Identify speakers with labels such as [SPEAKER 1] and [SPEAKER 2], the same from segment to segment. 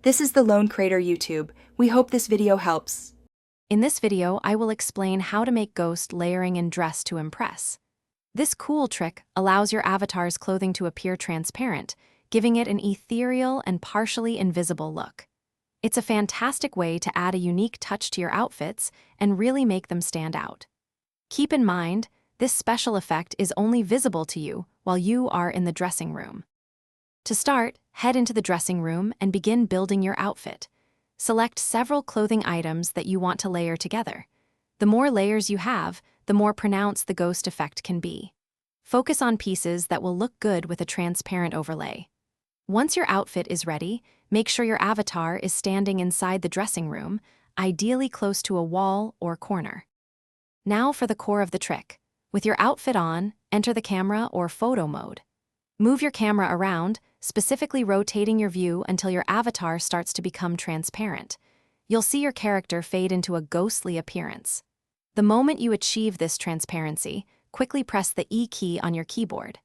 [SPEAKER 1] This is the Lone Crater YouTube. We hope this video helps.
[SPEAKER 2] In this video, I will explain how to make ghost layering and dress to impress. This cool trick allows your avatar's clothing to appear transparent, giving it an ethereal and partially invisible look. It's a fantastic way to add a unique touch to your outfits and really make them stand out. Keep in mind, this special effect is only visible to you while you are in the dressing room. To start, head into the dressing room and begin building your outfit. Select several clothing items that you want to layer together. The more layers you have, the more pronounced the ghost effect can be. Focus on pieces that will look good with a transparent overlay. Once your outfit is ready, make sure your avatar is standing inside the dressing room, ideally close to a wall or corner. Now for the core of the trick. With your outfit on, enter the camera or photo mode. Move your camera around, specifically rotating your view until your avatar starts to become transparent. You'll see your character fade into a ghostly appearance. The moment you achieve this transparency, quickly press the E key on your keyboard.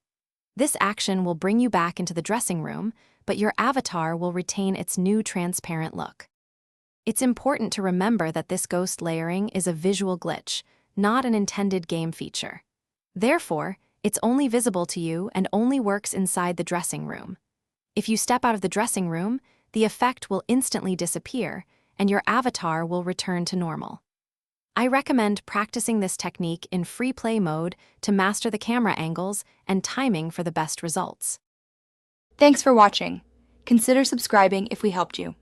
[SPEAKER 2] This action will bring you back into the dressing room, but your avatar will retain its new transparent look. It's important to remember that this ghost layering is a visual glitch, not an intended game feature. Therefore, it's only visible to you and only works inside the dressing room. If you step out of the dressing room, the effect will instantly disappear, and your avatar will return to normal. I recommend practicing this technique in free play mode to master the camera angles and timing for the best results.
[SPEAKER 1] Thanks for watching. Consider subscribing if we helped you.